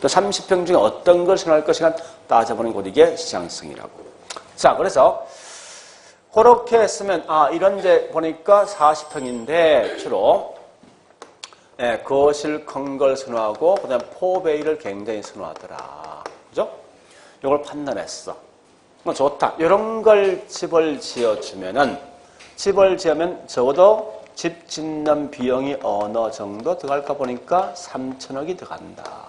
또 30평 중에 어떤 걸 선호할 것인가 따져보는 것 이게 시장성이라고. 자, 그래서 그렇게 했으면 이런 데 보니까 40평인데 주로 거실 큰 걸 선호하고 그다음 포베이를 굉장히 선호하더라. 그죠? 이걸 판단했어. 좋다. 이런 걸 집을 지어주면은 집을 지으면 적어도 집 짓는 비용이 어느 정도 들어갈까 보니까 3천억이 들어간다.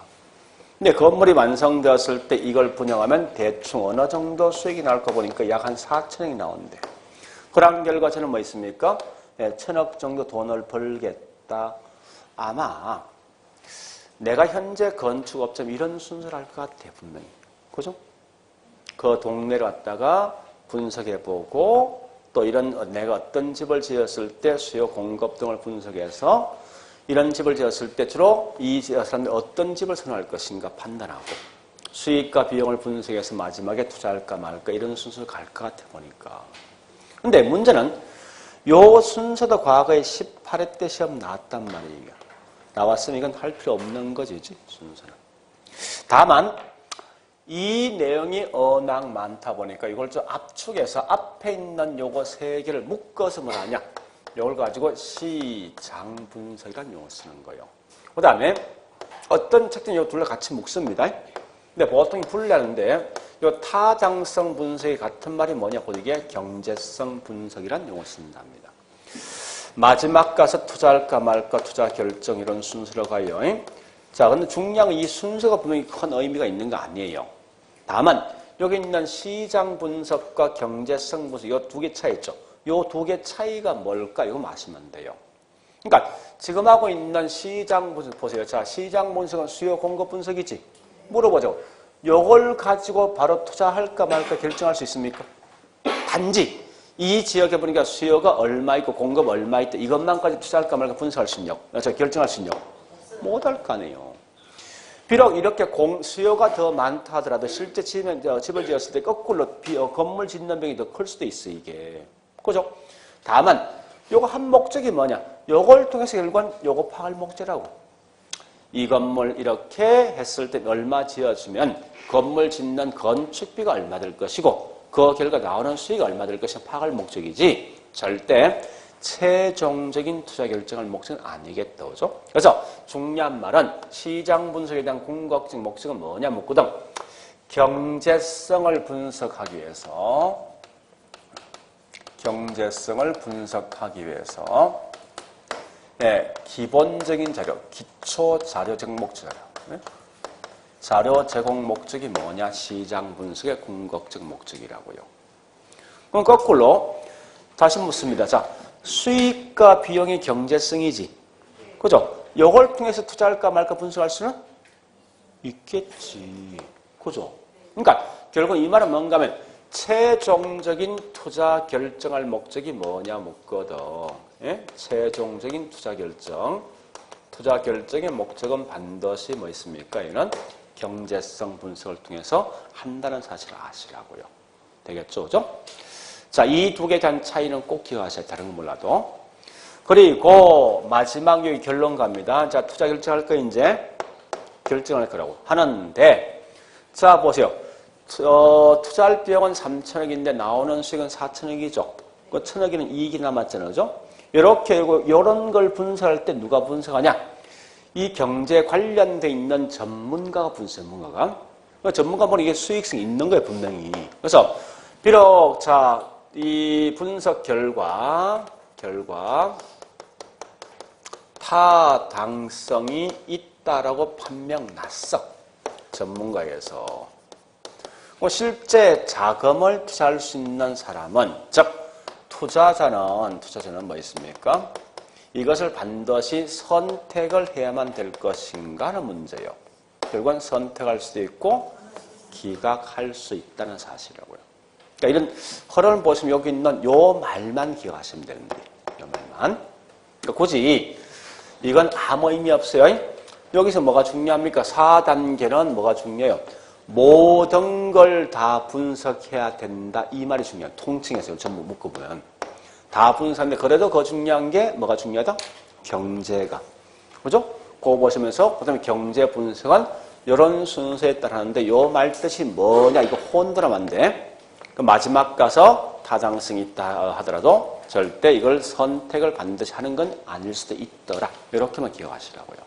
근데 건물이 완성되었을 때 이걸 분양하면 대충 어느 정도 수익이 나올까 보니까 약 한 4천억이 나온대. 그런 결과 저는 뭐 있습니까? 1,000억 정도 돈을 벌겠다. 아마 내가 현재 건축업자면 이런 순서를 할 것 같아, 분명히. 그죠? 그 동네를 왔다가 분석해보고 또 이런 내가 어떤 집을 지었을 때 수요 공급 등을 분석해서 이런 집을 지었을 때 주로 이 사람들이 어떤 집을 선호할 것인가 판단하고 수익과 비용을 분석해서 마지막에 투자할까 말까 이런 순서를 갈 것 같아 보니까. 근데 문제는 요 순서도 과거에 18회 때 시험 나왔단 말이에요. 나왔으면 이건 할 필요 없는 거지, 순서는. 다만 이 내용이 워낙 많다 보니까 이걸 좀 압축해서 앞에 있는 요거 세 개를 묶어서 뭘 하냐. 요걸 가지고 시장 분석이라는 용어를 쓰는 거예요. 그 다음에 어떤 책들은 요 둘을 같이 묶습니다. 근데 보통 분리하는데 요 타당성 분석이 같은 말이 뭐냐. 이게 경제성 분석이라는 용어를 쓴답니다. 마지막 가서 투자할까 말까 투자 결정 이런 순서로 가요. 자, 근데 중요한 이 순서가 분명히 큰 의미가 있는 거 아니에요. 다만 여기 있는 시장 분석과 경제성 분석 이 두 개 차이 있죠. 이 두 개 차이가 뭘까? 이거 마시면 돼요. 그러니까 지금 하고 있는 시장 분석 보세요. 자, 시장 분석은 수요 공급 분석이지. 물어보죠. 이걸 가지고 바로 투자할까 말까 결정할 수 있습니까? 단지 이 지역에 보니까 수요가 얼마 있고 공급 얼마 있다. 이것만까지 투자할까 말까 분석할 수 있냐고. 결정할 수 있냐고. 못할 거 아니에요. 비록 이렇게 수요가 더 많다 하더라도 실제 집을 지었을 때 거꾸로 건물 짓는 병이 더 클 수도 있어, 이게. 그죠? 다만, 요거 한 목적이 뭐냐? 요걸 통해서 결국은 요거 파할 목적이라고. 이 건물 이렇게 했을 때 얼마 지어주면 건물 짓는 건축비가 얼마 될 것이고 그 결과 나오는 수익이 얼마 될 것이 파악할 목적이지 절대 최종적인 투자 결정할 목적은 아니겠다. 그죠? 그래서 중요한 말은 시장 분석에 대한 궁극적 목적은 뭐냐 묻거든. 경제성을 분석하기 위해서 기본적인 자료, 기초 자료 제공 목적 자료 제공 목적이 뭐냐? 시장 분석의 궁극적 목적이라고요. 그럼 거꾸로 다시 묻습니다. 자, 수익과 비용이 경제성이지. 그죠? 이걸 통해서 투자할까 말까 분석할 수는 있겠지. 그죠? 그러니까 결국 이 말은 뭔가 하면 최종적인 투자 결정할 목적이 뭐냐 묻거든. 최종적인 투자 결정. 투자 결정의 목적은 반드시 뭐 있습니까? 이는 경제성 분석을 통해서 한다는 사실을 아시라고요. 되겠죠? 그죠? 자, 이 두 개에 대한 차이는 꼭 기억하셔야 다른 건 몰라도. 그리고 마지막 여기 결론 갑니다. 자, 투자 결정할 거 이제 결정할 거라고 하는데 자, 보세요. 투자할 비용은 3천억인데 나오는 수익은 4천억이죠. 그 1,000억이는 이익이 남았잖아요. 그죠? 이렇게 이런 걸 분석할 때 누가 분석하냐? 이 경제 관련돼 있는 전문가가 전문가가 보면 이게 수익성이 있는 거예요, 분명히. 그래서 비록 자, 이 분석 결과 타당성이 있다라고 판명 났어. 전문가에서. 실제 자금을 투자할 수 있는 사람은 즉 투자자는 뭐 있습니까? 이것을 반드시 선택을 해야만 될 것인가 하는 문제예요. 결국은 선택할 수도 있고 기각할 수 있다는 사실이라고요. 그러니까 이런 흐름을 보시면 여기 있는 요 말만 기억하시면 되는데 요 말만. 그러니까 굳이 이건 아무 의미 없어요. 여기서 뭐가 중요합니까? 4단계는 뭐가 중요해요? 모든 걸 다 분석해야 된다. 이 말이 중요해요. 통칭해서 전부 묶어보면. 다 분석하는데 그래도 더 중요한 게 뭐가 중요하다? 경제가. 그죠? 그거 보시면서 그다음에 경제 분석은 이런 순서에 따라 하는데 요 말 뜻이 뭐냐 이거 혼드라마인데 그 마지막 가서 타당성이 있다 하더라도 절대 이걸 선택을 반드시 하는 건 아닐 수도 있더라. 이렇게만 기억하시라고요.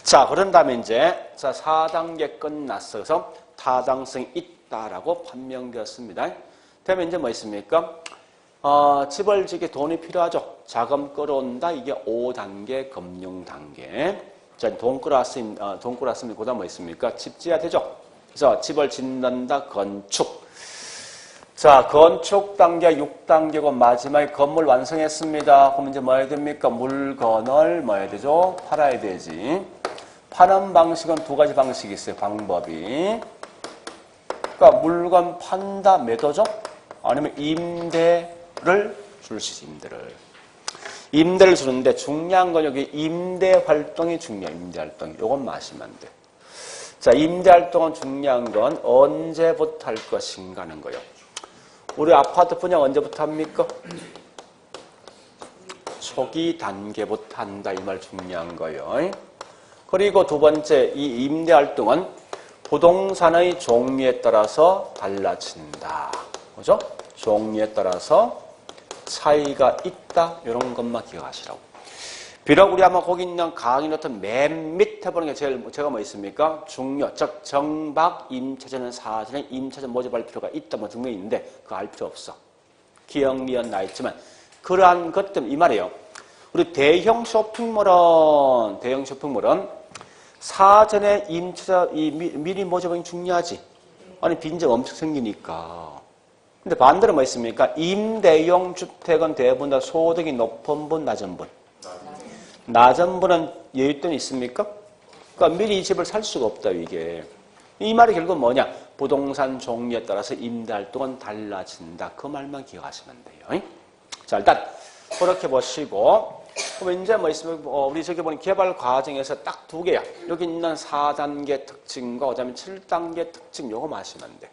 자, 그런 다음에 이제 자 4단계 끝났어. 그래서 타당성이 있다라고 판명되었습니다. 그다음에 이제 뭐 있습니까? 집을 짓기 돈이 필요하죠. 자금 끌어온다. 이게 5단계 금융 단계. 자, 돈 끌어왔으면 그 다음 뭐 있습니까? 집 지어야 되죠. 그래서 집을 짓는다. 건축. 자, 건축 단계 6단계고 마지막에 건물 완성했습니다. 그럼 이제 뭐 해야 됩니까? 물건을 뭐 해야 되죠? 팔아야 되지. 파는 방식은 두 가지 방식이 있어요. 방법이. 그러니까 물건 판다 매도죠? 아니면 임대를 줄 수 있어요. 임대를 주는데 중요한 건 여기 임대 활동이 중요해요. 임대 활동. 요건 마시면 안 돼. 자, 임대 활동은 중요한 건 언제부터 할 것인가 하는 거예요. 우리 아파트 분양 언제부터 합니까? 초기 단계부터 한다. 이 말 중요한 거예요. 그리고 두 번째, 이 임대 활동은 부동산의 종류에 따라서 달라진다. 그죠? 종류에 따라서 차이가 있다. 이런 것만 기억하시라고. 비록 우리 아마 거기 있는 강의 노트 맨 밑에 보는 게 제가 뭐 있습니까? 중요, 즉 정박 임차전은 사전에 임차전 모집할 필요가 있다. 뭐 등등이 있는데 그거 알 필요 없어. 기억리언 나 있지만 그러한 것 때문에 이 말이에요. 우리 대형 쇼핑몰은 사전에 임차자 미리 모집하기 중요하지. 아니 빈자가 엄청 생기니까. 근데 반대로 뭐 있습니까? 임대용 주택은 대부분 다 소득이 높은 분, 낮은 분. 낮은 분은 여윳돈이 있습니까? 그러니까 미리 이 집을 살 수가 없다 이게. 이 말이 결국 뭐냐? 부동산 종류에 따라서 임대 활동은 달라진다. 그 말만 기억하시면 돼요. 자, 일단 그렇게 보시고 그럼 이제 뭐 있으면 우리 저기 보니 개발 과정에서 딱 두 개야. 여기 있는 4단계 특징과 그다음에 7단계 특징 요거 마시면 돼.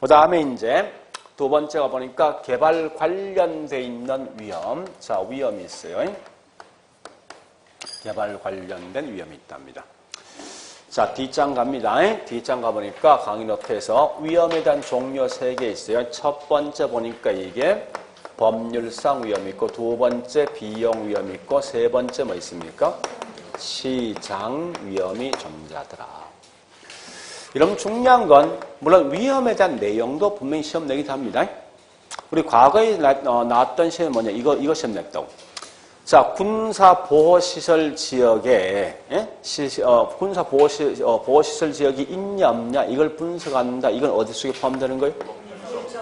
그 다음에 이제 두 번째가 보니까 개발 관련돼 있는 위험. 자, 위험이 있어요. 개발 관련된 위험이 있답니다. 자, 뒷장 갑니다. 뒷장 가보니까 강의 노트에서 위험에 대한 종류 3개 있어요. 첫 번째 보니까 이게 법률상 위험이 있고, 두 번째 비용 위험이 있고, 세 번째 뭐 있습니까? 시장 위험이 존재하더라. 이러면 중요한 건 물론 위험에 대한 내용도 분명히 시험 내기도 합니다. 우리 과거에 나왔던 시험이 뭐냐? 이거 시험 냈다고. 자, 군사보호시설 지역에 군사보호시설 지역이 있냐 없냐 이걸 분석한다. 이건 어디 속에 포함되는 거예요?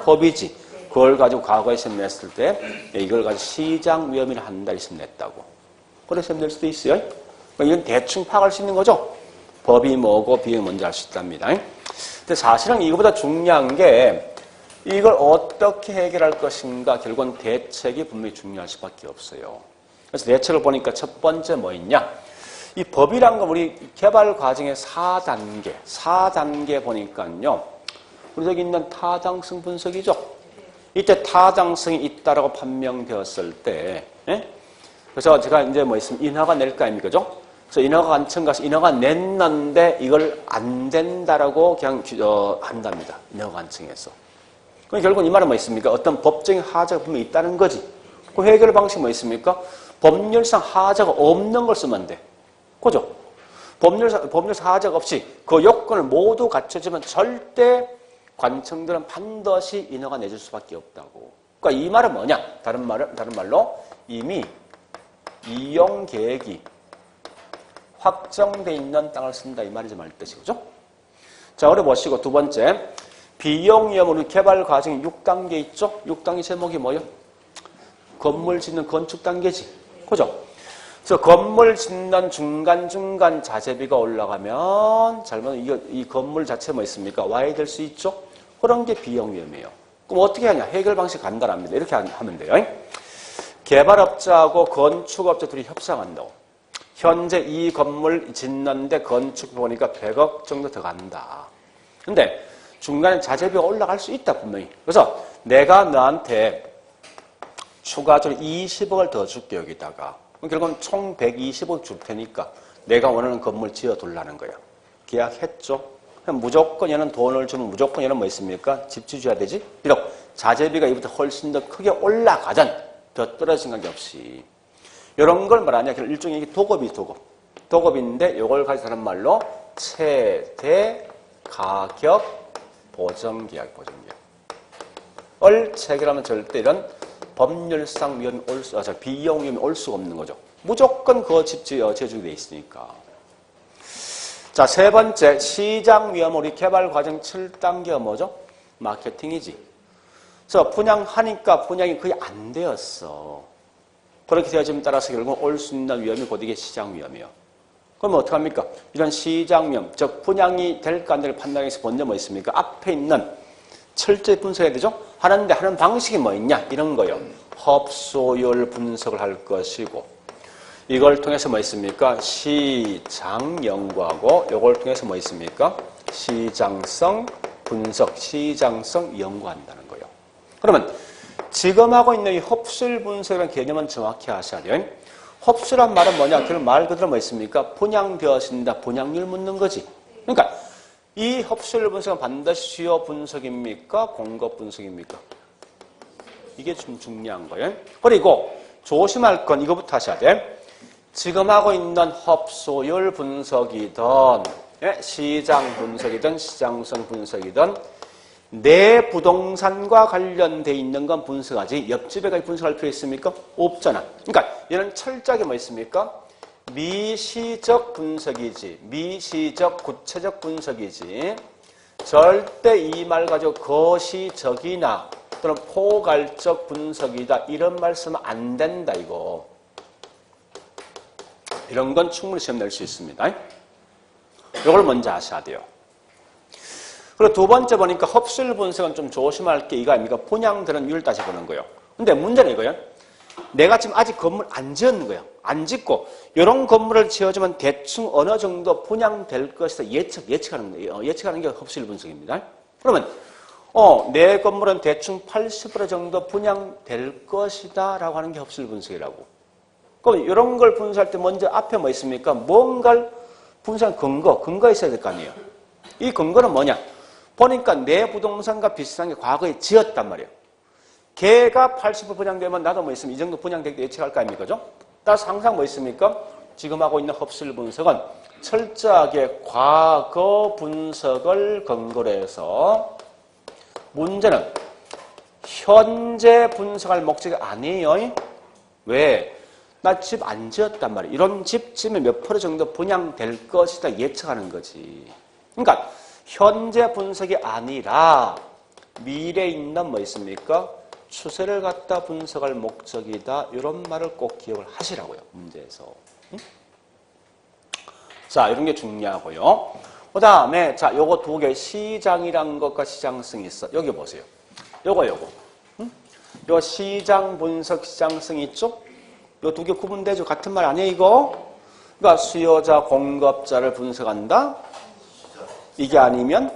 법이지. 그걸 가지고 과거에 시험 냈을 때 이걸 가지고 시장 위험을 한다. 이 시험 냈다고. 그래서 시험 낼 수도 있어요. 이건 대충 파악할 수 있는 거죠. 법이 뭐고 비용이 뭔지 알 수 있답니다. 근데 사실은 이거보다 중요한 게 이걸 어떻게 해결할 것인가 결국은 대책이 분명히 중요할 수밖에 없어요. 그래서 대책을 보니까 첫 번째 뭐 있냐? 이 법이란 건 우리 개발 과정의 4단계 보니까요. 우리 저기 있는 타당성 분석이죠. 이때 타당성이 있다라고 판명되었을 때, 그래서 제가 이제 뭐 있으면 인허가 낼 거 아닙니까? 그죠? 그래서 인허가 관청 가서 인허가 냈는데 이걸 안 된다라고 그냥 한답니다. 인허가 관청에서. 그럼 결국은 이 말은 뭐 있습니까? 어떤 법적인 하자가 분명히 있다는 거지. 그 해결 방식이 뭐 있습니까? 법률상 하자가 없는 걸 쓰면 돼. 그죠? 법률상 하자가 없이 그 요건을 모두 갖춰지면 절대 관청들은 반드시 인허가 내줄 수밖에 없다고. 그러니까 이 말은 뭐냐? 다른 말로 이미 이용 계획이 확정돼 있는 땅을 쓴다 이 말이지 말 뜻이 그죠? 자, 그래 보시고 두 번째 비용 위험은 개발 과정이 6단계 있죠? 6단계 제목이 뭐예요? 건물 짓는 건축 단계지. 그죠? 그래서 건물 짓는 중간중간 자재비가 올라가면 이 건물 자체 뭐 있습니까? 와야 될 수 있죠? 그런 게 비용 위험이에요. 그럼 어떻게 하냐? 해결 방식 간단합니다. 이렇게 하면 돼요. 개발업자하고 건축업자들이 협상한다고. 현재 이 건물 짓는데 건축 보니까 100억 정도 더 간다. 근데 중간에 자재비가 올라갈 수 있다 분명히. 그래서 내가 너한테 추가적으로 20억을 더 줄게 여기다가. 결국은 총 120억 줄 테니까 내가 원하는 건물 지어둘라는 거야. 계약했죠. 그럼 무조건 얘는 돈을 주면 무조건 얘는 뭐 있습니까? 집 지어줘야 되지? 비록 자재비가 이보다 훨씬 더 크게 올라가든 더 떨어진 관계없이. 이런 걸 말하냐? 일종의 도급이 도급. 도급인데 이걸 가지고 하는 말로 최대 가격 보정계약, 보정계약. 을 체결하면 절대 이런 법률상 위험이 비용 위험이 올 수가 없는 거죠. 무조건 그거 집 지어주게 돼 있으니까. 자, 세 번째, 시장 위험. 우리 개발 과정 7단계가 뭐죠? 마케팅이지. 그래서 분양하니까 분양이 거의 안 되었어. 그렇게 되어짐에 따라서 결국 올 수 있는 위험이 곧 이게 시장 위험이에요. 그럼 어떡합니까? 이런 시장 위험, 즉 분양이 될까 안 될까 판단해서 먼저 뭐 있습니까? 앞에 있는 철저히 분석해야 되죠? 하는데 하는 방식이 뭐 있냐? 이런 거요. 흡수율 분석을 할 것이고, 이걸 통해서 뭐 있습니까? 시장 연구하고, 이걸 통해서 뭐 있습니까? 시장성 분석, 시장성 연구한다는 거예요. 그러면 지금 하고 있는 이 흡수율 분석이라는 개념은 정확히 아셔야 돼요. 흡수란 말은 뭐냐? 그 말 그대로 뭐 있습니까? 분양되어진다, 분양률 묻는 거지. 그러니까 이 흡수율 분석은 반드시 수요 분석입니까? 공급 분석입니까? 이게 좀 중요한 거예요. 그리고 조심할 건 이거부터 하셔야 돼. 지금 하고 있는 흡수율 분석이든 시장 분석이든 시장성 분석이든 내 부동산과 관련돼 있는 건 분석하지 옆집에 가서 분석할 필요 있습니까? 없잖아. 그러니까 얘는 철저하게 뭐 있습니까? 미시적 분석이지, 미시적 구체적 분석이지, 절대 이 말 가지고 거시적이나 또는 포괄적 분석이다 이런 말씀은 안 된다 이거. 이런 건 충분히 시험 낼 수 있습니다. 이걸 먼저 아셔야 돼요. 그리고 두 번째 보니까 흡수율 분석은 좀 조심할 게 이거 아닙니까? 분양되는 율 따져보는 거예요. 근데 문제는 이거예요. 내가 지금 아직 건물 안 지었는 거예요. 안 짓고 이런 건물을 지어주면 대충 어느 정도 분양될 것이다 예측하는 거예요. 예측하는 게 흡수율 분석입니다. 그러면 내 건물은 대충 80% 정도 분양될 것이다 라고 하는 게 흡수율 분석이라고. 그럼 이런 걸 분석할 때 먼저 앞에 뭐 있습니까? 뭔가를 분석한 근거가 있어야 될 거 아니에요. 이 근거는 뭐냐? 보니까 내 부동산과 비슷한 게 과거에 지었단 말이에요. 걔가 80% 분양되면 나도 뭐 있으면 이 정도 분양될 때 예측할 거 아닙니까? 그죠? 따라서 항상 뭐 있습니까? 지금 하고 있는 흡수율 분석은 철저하게 과거 분석을 근거로 해서 문제는 현재 분석할 목적이 아니에요. 왜? 나 집 안 지었단 말이에요. 이런 집 지으면 몇 프로 정도 분양될 것이다 예측하는 거지. 그러니까 현재 분석이 아니라 미래에 있는 뭐 있습니까? 추세를 갖다 분석할 목적이다. 이런 말을 꼭 기억을 하시라고요. 문제에서. 응? 자, 이런 게 중요하고요. 그 다음에 자, 요거 두 개 시장이란 것과 시장성이 있어. 여기 보세요. 요거. 응? 요 시장 분석 시장성 있죠? 요 두 개 구분되죠? 같은 말 아니에요, 이거? 그러니까 수요자, 공급자를 분석한다? 이게 아니면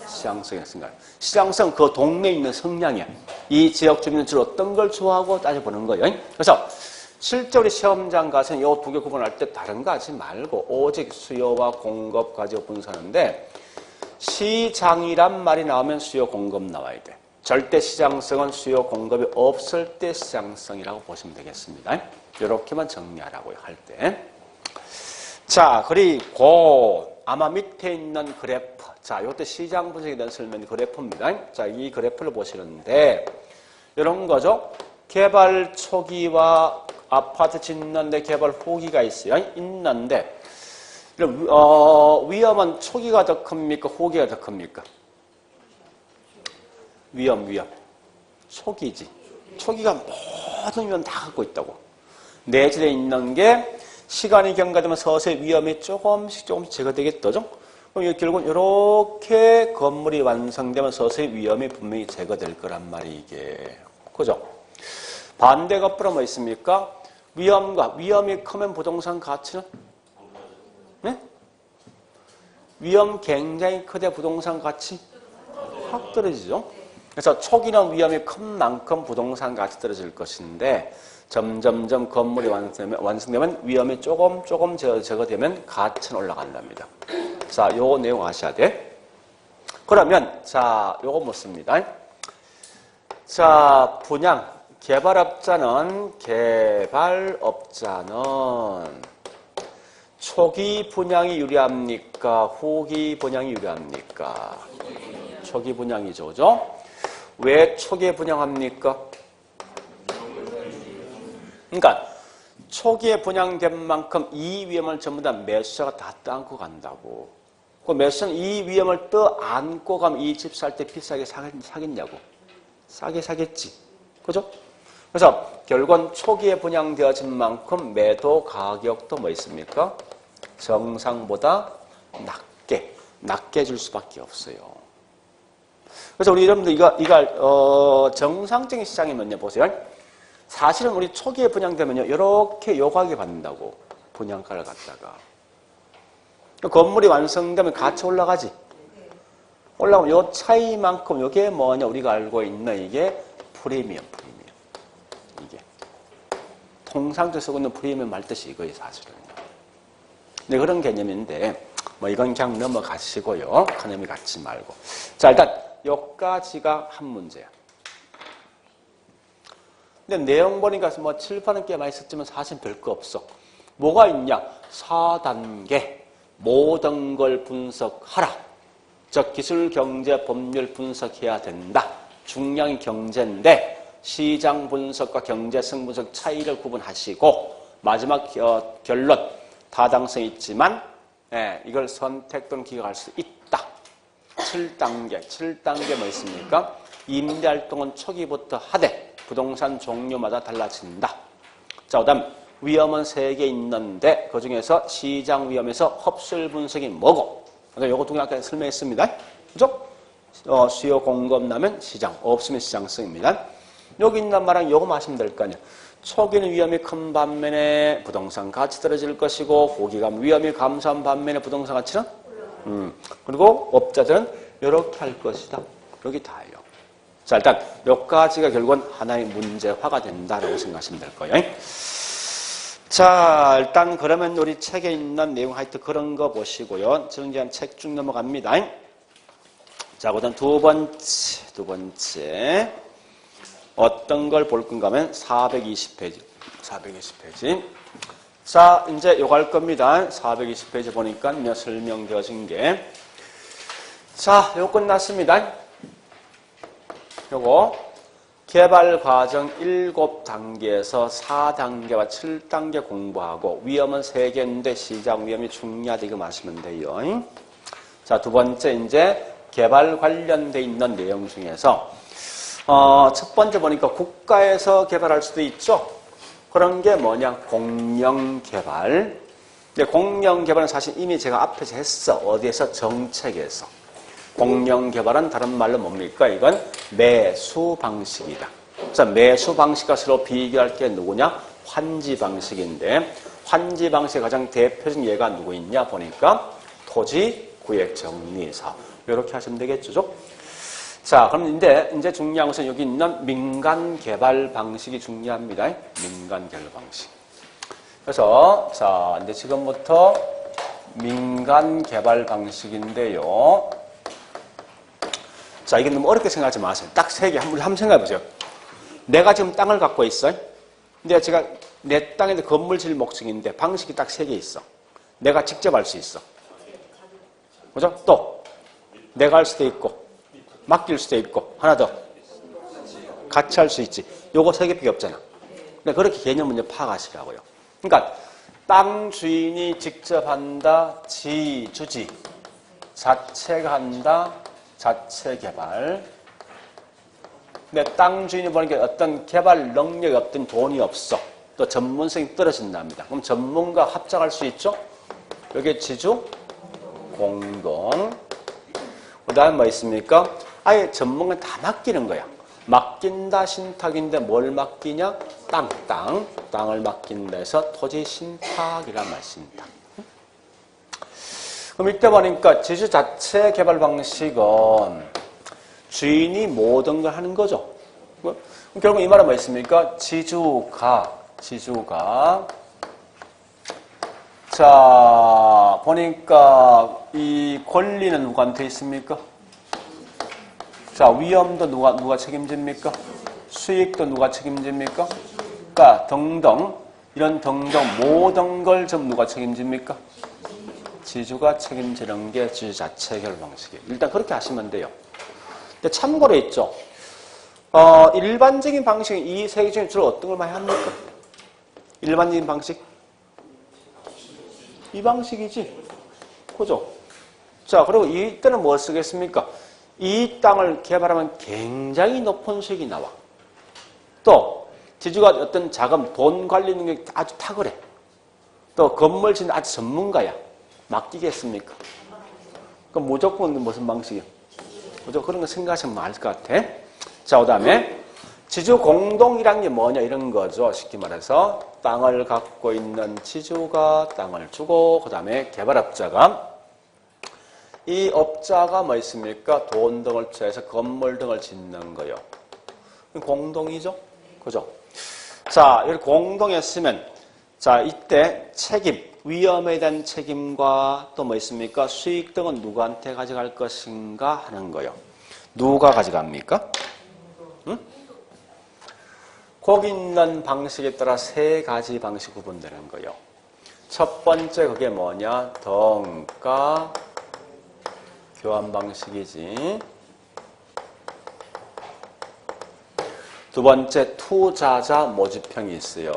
시장성이었습니다. 시장성, 그 동네에 있는 성향이야. 이 지역 주민은 주로 어떤 걸 좋아하고 따져보는 거예요. 그래서 실제 우리 시험장 가서는 이 두 개 구분할 때 다른 거 하지 말고 오직 수요와 공급 가지고 분석하는데 시장이란 말이 나오면 수요, 공급 나와야 돼. 절대 시장성은 수요, 공급이 없을 때 시장성이라고 보시면 되겠습니다. 이렇게만 정리하라고요, 할 때. 자, 그리고 아마 밑에 있는 그래프. 자, 이것도 시장 분석에 대한 설명이 그래프입니다. 자, 이 그래프를 보시는데 이런 거죠. 개발 초기와 아파트 짓는데 개발 후기가 있어요. 있는데 위험은 초기가 더 큽니까? 후기가 더 큽니까? 위험. 초기지. 초기가 모든 위험 다 갖고 있다고. 내실에 있는 게 시간이 경과되면 서서히 위험이 조금씩 제거되겠죠. 그럼 결국 이렇게 건물이 완성되면 서서히 위험이 분명히 제거될 거란 말이 이게. 그죠? 반대 거꾸로 뭐 있습니까? 위험이 크면 부동산 가치는? 네? 위험 굉장히 크대 부동산 가치 확 떨어지죠. 그래서 초기는 위험이 큰 만큼 부동산 가치 떨어질 것인데 점점점 건물이 완성되면 위험이 조금 제거되면 가치는 올라간답니다. 자, 요 내용 아셔야 돼. 그러면 자, 요거 묻습니다. 자, 분양 개발업자는 초기 분양이 유리합니까? 후기 분양이 유리합니까? 초기 분양이죠, 그죠? 왜 초기에 분양합니까? 그러니까 초기에 분양된 만큼 이 위험을 전부 다 매수자가 다 떠안고 간다고. 그 매수자는 이 위험을 떠안고 가면 이 집 살 때 비싸게 사겠냐고. 싸게 사겠지. 그죠? 그래서 결국은 초기에 분양되어진 만큼 매도 가격도 뭐 있습니까? 정상보다 낮게 줄 수밖에 없어요. 그래서 우리 여러분들 이거 정상적인 시장이면요, 보세요. 사실은 우리 초기에 분양되면요, 이렇게 요 가격에 받는다고. 분양가를 갖다가. 건물이 완성되면 가치 올라가지. 올라오면 요 차이만큼 요게 뭐냐, 우리가 알고 있는 이게 프리미엄. 이게. 통상적으로 쓰고 있는 프리미엄 말 뜻이 이거예요, 사실은요. 네, 그런 개념인데, 뭐 이건 그냥 넘어가시고요. 큰 의미 갖지 말고. 자, 일단 여기까지가 한 문제야. 근데 내용 보니까 뭐 칠판은 꽤 많이 썼지만 사실 별거 없어. 뭐가 있냐? 4단계 모든 걸 분석하라. 즉 기술, 경제, 법률 분석해야 된다. 중요한 경제인데 시장 분석과 경제성 분석 차이를 구분하시고 마지막 결론 타당성이 있지만 이걸 선택 또는 기각할 수 있다. 7단계 뭐 있습니까? 임대활동은 초기부터 하되 부동산 종류마다 달라진다. 자, 그다음 위험은 3개 있는데 그중에서 시장 위험에서 흡수율 분석이 뭐고? 그러니까 요거 두 개 아까 설명했습니다. 그죠? 수요 공급 나면 시장, 없으면 시장성입니다. 여기 있는 말은 요거 마시면 될 거 아니야. 초기는 위험이 큰 반면에 부동산 가치 떨어질 것이고 후기가 위험이 감소한 반면에 부동산 가치는 그리고 업자들은 이렇게 할 것이다. 여기 다예요. 자, 일단 여기까지가 결국은 하나의 문제화가 된다라고 생각하시면 될 거예요. 자, 일단 그러면 우리 책에 있는 내용 하여튼 그런 거 보시고요. 정리한 책 쭉 넘어갑니다. 자, 그다음 두 번째 어떤 걸 볼 건가 하면 420페이지. 자, 이제 요거 할 겁니다. 420페이지 보니까 설명되어진 게. 자, 요거 끝났습니다. 요거 개발 과정 7단계에서 4단계와 7단계 공부하고 위험은 3개인데 시장 위험이 중요하다 이거 마시면 돼요. 자, 두 번째 이제 개발 관련돼 있는 내용 중에서 첫 번째 보니까 국가에서 개발할 수도 있죠. 그런 게 뭐냐? 공영개발. 근데 공영개발은 사실 이미 제가 앞에서 했어. 어디에서? 정책에서. 공영개발은 다른 말로 뭡니까? 이건 매수 방식이다. 그래서 매수 방식과 서로 비교할 게 누구냐? 환지 방식인데 환지 방식의 가장 대표적인 예가 누구 있냐 보니까 토지 구획 정리 사업. 이렇게 하시면 되겠죠. 자, 그럼 이제 중요한 것은 여기 있는 민간 개발 방식이 중요합니다. 민간 개발 방식. 그래서 자, 이제 지금부터 민간 개발 방식인데요. 자, 이게 너무 어렵게 생각하지 마세요. 딱 3개 한번 생각해 보세요. 내가 지금 땅을 갖고 있어요. 근데 제가 내 땅인데 건물 질 목적인데 방식이 딱 3개 있어. 내가 직접 할 수 있어. 그죠? 또 내가 할 수도 있고 맡길 수도 있고 하나 더 같이 할 수 있지. 요거 3개밖에 없잖아. 근데 그렇게 개념 문제 파악하시라고요. 그러니까 땅 주인이 직접 한다. 지주지. 자체가 한다. 자체 개발. 근데 땅 주인이 보니까 어떤 개발 능력이 없든 돈이 없어. 또 전문성이 떨어진답니다. 그럼 전문가 합작할 수 있죠? 여기 지주, 공동. 그 다음에 뭐 있습니까? 아예 전문가 다 맡기는 거야. 맡긴다 신탁인데 뭘 맡기냐? 땅을 맡긴다 해서 토지 신탁이란 말, 신탁. 그럼 이때 보니까 지주 자체 개발 방식은 주인이 모든 걸 하는 거죠. 결국 이 말은 뭐 있습니까? 지주가. 자, 보니까 이 권리는 누구한테 있습니까? 자, 위험도 누가 책임집니까? 수익도 누가 책임집니까? 그러니까 등등, 이런 등등 모든 걸 좀 누가 책임집니까? 지주가 책임지는 게 지주자치 해결 방식이에요. 일단 그렇게 하시면 돼요. 근데 참고로 있죠. 일반적인 방식은 이 세 개 중에 주로 어떤 걸 많이 합니까? 일반적인 방식? 이 방식이지. 그죠? 자, 그리고 이때는 뭘 쓰겠습니까? 이 땅을 개발하면 굉장히 높은 수익이 나와. 또 지주가 어떤 자금, 돈 관리 능력이 아주 탁월해. 또 건물 짓는 아주 전문가야. 맡기겠습니까? 그럼 무조건 무슨 방식이야? 무조건 그런 거 생각하시면 알 것 같아. 자, 그 다음에 지주 공동이란 게 뭐냐 이런 거죠. 쉽게 말해서 땅을 갖고 있는 지주가 땅을 주고 그 다음에 개발업자가 이 업자가 뭐 있습니까? 돈 등을 취해서 건물 등을 짓는 거요. 공동이죠? 그죠? 자, 이렇게 공동했으면 자, 이때 책임, 위험에 대한 책임과 또 뭐 있습니까? 수익 등은 누구한테 가져갈 것인가 하는 거요. 누가 가져갑니까? 응? 거기 있는 방식에 따라 세 가지 방식 구분되는 거요. 첫 번째 그게 뭐냐? 등가 교환 방식이지. 두 번째 투자자 모집형이 있어요.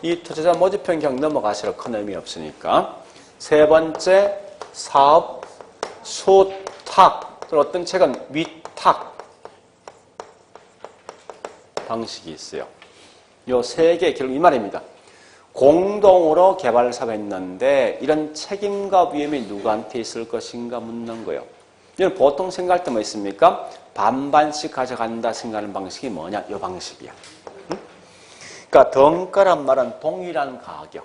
이 투자자 모집형 그냥 넘어가시라 큰 의미 없으니까. 세 번째 사업 수탁 또는 어떤 책은 위탁 방식이 있어요. 요 세 개 결국 이 말입니다. 공동으로 개발 사업을 했는데 이런 책임과 위험이 누구한테 있을 것인가 묻는 거예요. 이건 보통 생각할 때 뭐 있습니까? 반반씩 가져간다 생각하는 방식이 뭐냐? 이 방식이야. 응? 그러니까 등가란 말은 동일한 가격.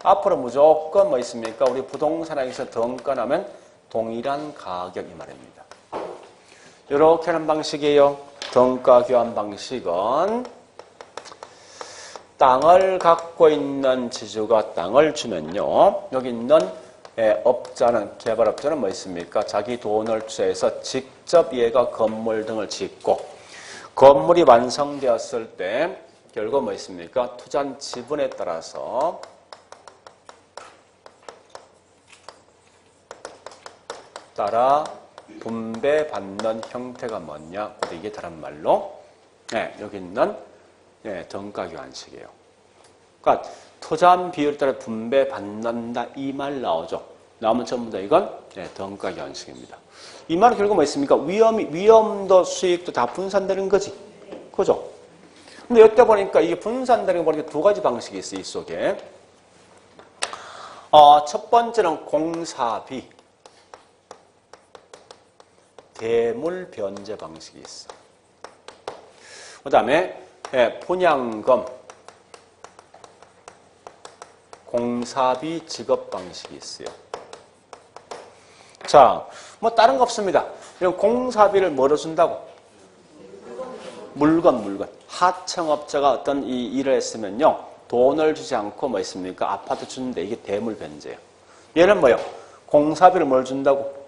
앞으로 무조건 뭐 있습니까? 우리 부동산에서 등가하면 동일한 가격 이 말입니다. 이렇게 하는 방식이에요. 등가 교환 방식은 땅을 갖고 있는 지주가 땅을 주면요. 여기 있는 업자는, 개발업자는 뭐 있습니까? 자기 돈을 투자해서 직접 얘가 건물 등을 짓고 건물이 완성되었을 때 결국 뭐 있습니까? 투자한 지분에 따라서 분배받는 형태가 뭐냐? 이게 다른 말로 여기 있는 등가교환식이에요. 그러니까 투자한 비율에 따라 분배받는다 이 말 나오죠. 나오면 전부 다 이건 등가교환식입니다. 이 말은 결국 뭐 있습니까? 위험도 수익도 다 분산되는 거지. 그죠? 근데 이때 보니까 이게 분산되는 거 보니까 두 가지 방식이 있어요. 이 속에. 첫 번째는 공사비. 대물 변제 방식이 있어. 그 다음에 분양금, 공사비 지급 방식이 있어요. 자, 뭐 다른 거 없습니다. 이런 공사비를 뭐로 준다고? 물건. 하청업자가 어떤 이 일을 했으면요. 돈을 주지 않고 뭐 있습니까? 아파트 주는데 이게 대물 변제예요. 얘는 뭐요? 공사비를 뭘 준다고?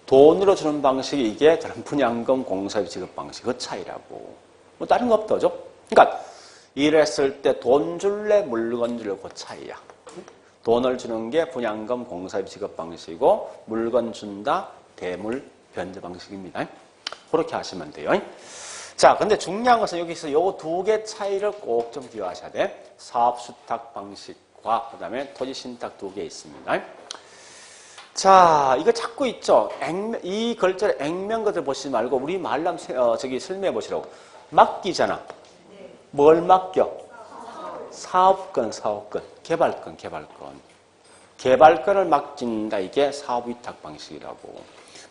돈으로 주는 방식이 이게 다른 분양금 공사비 지급 방식 그 차이라고. 뭐 다른 거 없다죠. 그러니까 일했을 때 돈 줄래 물건 줄래 그 차이야. 돈을 주는 게 분양금 공사비 지급 방식이고 물건 준다 대물 변제 방식입니다. 그렇게 하시면 돼요. 자, 근데 중요한 것은 여기서 요 두 개 차이를 꼭 좀 기억하셔야 돼. 사업 수탁 방식과 그다음에 토지 신탁 두 개 있습니다. 자, 이거 찾고 있죠. 이 글자를 액면 것을 보시지 말고 우리 말로 저기 설명해 보시라고. 맡기잖아. 뭘 맡겨? 사업권. 개발권. 개발권을 맡긴다. 이게 사업위탁 방식이라고.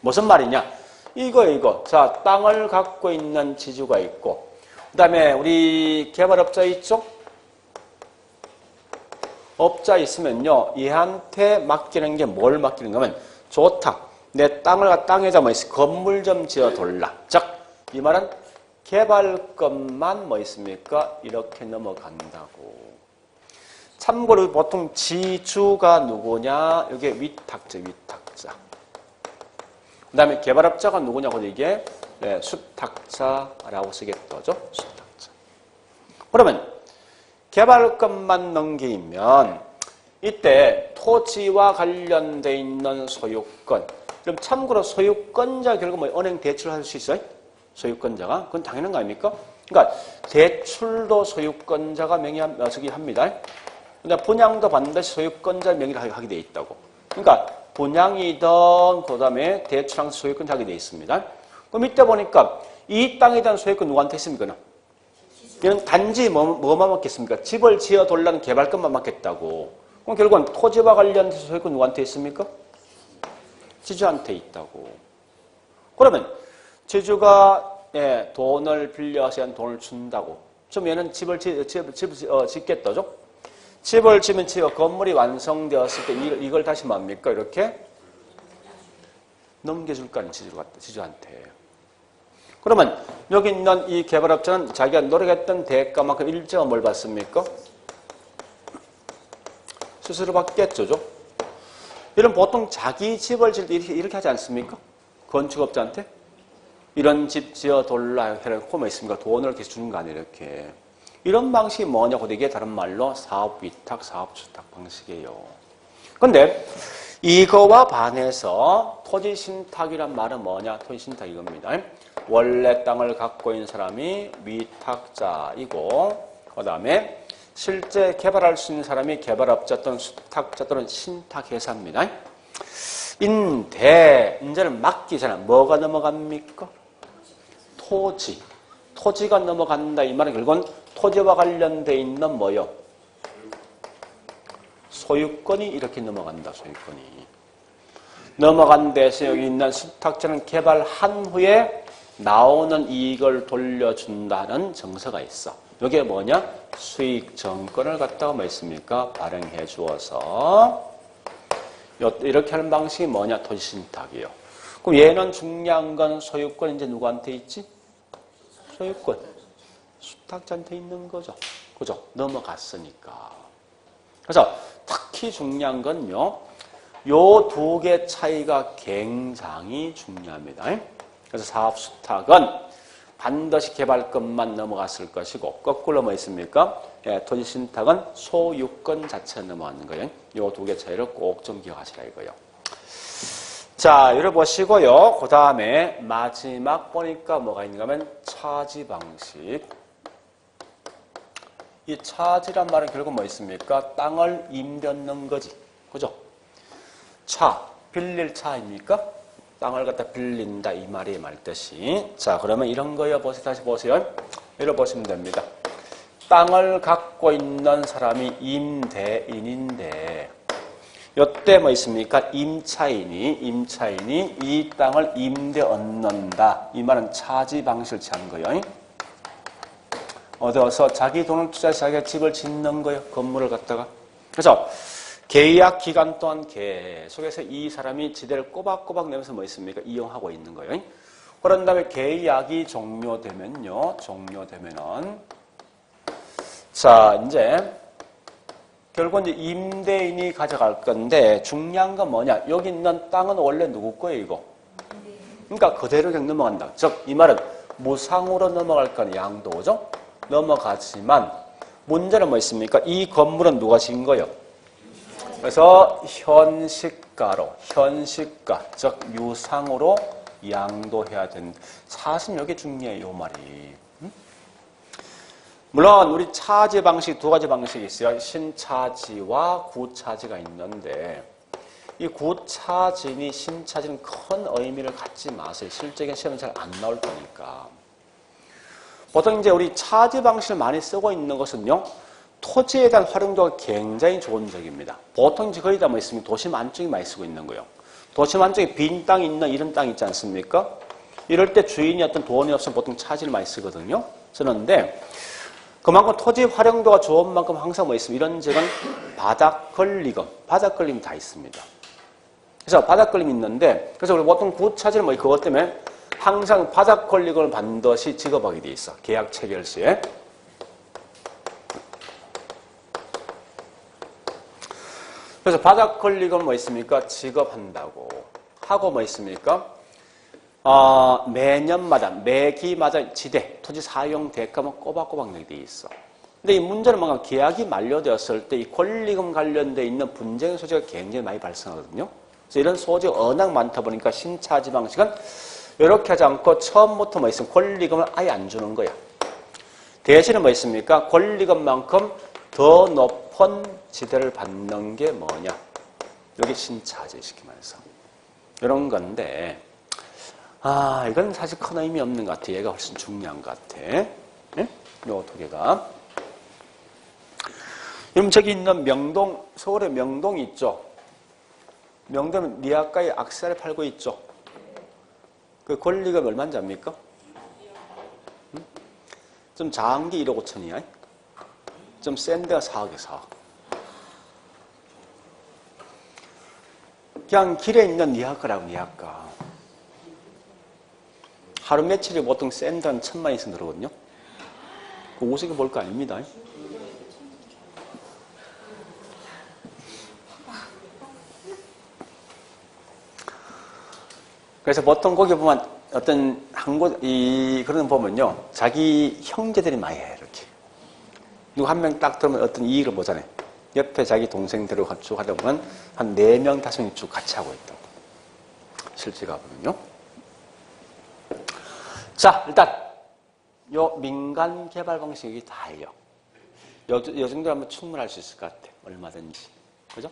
무슨 말이냐? 이거. 자, 땅을 갖고 있는 지주가 있고, 그 다음에 우리 개발업자 있죠? 업자 있으면요, 얘한테 맡기는 게 뭘 맡기는 거면, 좋다. 내 땅에다 뭐 있어? 건물 좀 지어 돌라. 즉, 이 말은 개발권만 뭐 있습니까? 이렇게 넘어간다고. 참고로 보통 지주가 누구냐? 이게 위탁자. 그 다음에 개발업자가 누구냐고 이게 수탁자라고 쓰겠죠. 수탁자. 그러면 개발권만 넘기면 이때 토지와 관련돼 있는 소유권. 그럼 참고로 소유권자 결국 뭐 은행 대출할 수 있어요? 소유권자가? 그건 당연한 거 아닙니까? 그러니까 대출도 소유권자가 합니다. 근데 분양도 반드시 소유권자 명의로 하게 돼 있다고. 그러니까 분양이든 그다음에 대출한 소유권 하게 돼 있습니다. 그럼 이때 보니까 이 땅에 대한 소유권 누구한테 있습니까? 이건 단지 뭐만 맡겠습니까? 집을 지어 돌라는 개발권만 맡겠다고. 그럼 결국은 토지와 관련된 소유권 누구한테 있습니까? 지주한테 있다고. 그러면 지주가 돈을 빌려서 돈을 준다고. 좀 얘는 집을 짓겠다죠? 집을 지면 건물이 완성되었을 때 이걸 다시 뭡니까? 이렇게 넘겨줄 거 아니에요, 지주한테. 그러면 여기 있는 이 개발업자는 자기가 노력했던 대가만큼 일정한 뭘 받습니까? 수수료 받겠죠. 이런 보통 자기 집을 지을 때 이렇게 하지 않습니까? 건축업자한테? 이런 집 지어 돌라 해놓고 뭐 있습니까? 돈을 이렇게 주는 거 아니에요, 이렇게. 이런 방식이 뭐냐고 이게 다른 말로 사업위탁, 사업주탁 방식이에요. 그런데 이거와 반해서 토지신탁이란 말은 뭐냐? 토지신탁 이겁니다. 원래 땅을 갖고 있는 사람이 위탁자이고 그 다음에 실제 개발할 수 있는 사람이 개발업자 또는 수탁자 또는 신탁회사입니다. 인데 이제는 맡기 전에 뭐가 넘어갑니까? 토지가 넘어간다. 이 말은 결국은 토지와 관련돼 있는 뭐요? 소유권이 이렇게 넘어간다. 소유권이. 넘어간 데서 여기 있는 수탁자는 개발한 후에 나오는 이익을 돌려준다는 정서가 있어. 이게 뭐냐? 수익 정권을 갖다가 뭐 있습니까? 발행해 주어서 이렇게 하는 방식이 뭐냐? 토지신탁이에요. 그럼 얘는 중요한 건 소유권 이제 누구한테 있지? 소유권. 수탁자한테 있는 거죠. 그죠? 넘어갔으니까. 그래서 특히 중요한 건요. 요 두 개 차이가 굉장히 중요합니다. 그래서 사업수탁은 반드시 개발권만 넘어갔을 것이고 거꾸로 뭐 있습니까? 토지신탁은 소유권 자체가 넘어가는 거예요. 요 두 개 차이를 꼭 좀 기억하시라 이거요. 자, 이거 보시고요. 그 다음에 마지막 보니까 뭐가 있는가 하면 차지 방식. 이 차지란 말은 결국 뭐 있습니까? 땅을 임대하는 거지. 그죠? 빌릴 차입니까? 땅을 갖다 빌린다 이 말이 말뜻이. 자, 그러면 이런 거요. 다시 보세요. 이렇게 보시면 됩니다. 땅을 갖고 있는 사람이 임대인인데 이때 뭐 있습니까? 임차인이 이 땅을 임대 얻는다. 이 말은 차지 방식을 취한 거예요. 얻어서 자기 돈을 투자해서 자기가 집을 짓는 거예요. 건물을 갖다가. 그래서 계약 기간 동안 계속해서 이 사람이 지대를 꼬박꼬박 내면서 뭐 있습니까? 이용하고 있는 거예요. 그런 다음에 계약이 종료되면은 자, 이제 결국 이제 임대인이 가져갈 건데 중요한 건 뭐냐? 여기 있는 땅은 원래 누구 거예요, 이거? 그러니까 그대로 그냥 넘어간다. 즉, 이 말은 무상으로 넘어갈 건 양도죠? 넘어가지만 문제는 뭐 있습니까? 이 건물은 누가 지은 거예요? 그래서 현시가, 즉 유상으로 양도해야 된다. 사실 여기 중요해요, 이 말이. 물론 우리 차지 방식 두 가지 방식이 있어요. 신차지와 구차지가 있는데 이 구차지니 신차지는 큰 의미를 갖지 마세요. 실적인 시험은 잘 안 나올 거니까. 보통 이제 우리 차지 방식을 많이 쓰고 있는 것은요. 토지에 대한 활용도가 굉장히 좋은 적입니다. 보통 이제 거의 다 뭐 있으면 도심 안쪽에 많이 쓰고 있는 거예요. 도심 안쪽에 빈 땅이 있는 이런 땅 있지 않습니까? 이럴 때 주인이 어떤 돈이 없으면 보통 차지를 많이 쓰거든요. 쓰는데 그만큼 토지 활용도가 좋은 만큼 항상 뭐 있습니다. 이런 지역은 바닥 권리금, 바닥 권리금이 다 있습니다. 그래서 바닥 권리금이 있는데, 그래서 우리 보통 구차지는 뭐 그것 때문에 항상 바닥 권리금을 반드시 지급하게 돼 있어. 계약 체결 시에. 그래서 바닥 권리금 뭐 있습니까? 지급한다고 하고 뭐 있습니까? 매년마다 매기마다 지대 토지 사용 대가만 꼬박꼬박 내게 돼 있어. 근데 이 문제는 뭔가 계약이 만료되었을 때 이 권리금 관련돼 있는 분쟁의 소지가 굉장히 많이 발생하거든요. 그래서 이런 소지가 워낙 많다 보니까 신차지 방식은 이렇게 하지 않고 처음부터 뭐 있으면 권리금을 아예 안 주는 거야. 대신에 뭐 있습니까? 권리금만큼 더 높은 지대를 받는 게 뭐냐? 여기 신차지 시키면서 이런 건데, 이건 사실 큰 의미 없는 것 같아. 얘가 훨씬 중요한 것 같아. 네? 요 두 개가. 그럼 저기 있는 명동, 서울에 명동이 있죠. 명동은 리아카에 악세사리 팔고 있죠. 그 권리금 얼마인지 압니까? 좀 작은 게 1억 5천이야. 좀 센 데가 4억에 4억. 그냥 길에 있는 리아카라고, 리아카. 하루 며칠이 보통 센 데는 1,000만 이상 들어거든요. 그 5석에 볼 거 아닙니다. 그래서 보통 거기 보면 어떤 그런 거 보면요. 자기 형제들이 많이 해요, 이렇게. 누구 한 명 딱 들으면 어떤 이익을 보잖아요. 옆에 자기 동생들을 쭉 하다 보면 한 4명, 5명이 쭉 같이 하고 있다고. 실제 가보면요. 자, 일단, 요 민간 개발 방식이 다예요. 요 정도 하면 충분할 수 있을 것 같아. 얼마든지. 그죠?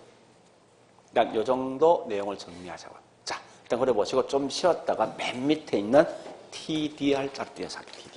일단, 요 정도 내용을 정리하자고요. 자, 일단 그래 보시고 좀 쉬었다가 맨 밑에 있는 TDR 짝띄어서 TDR.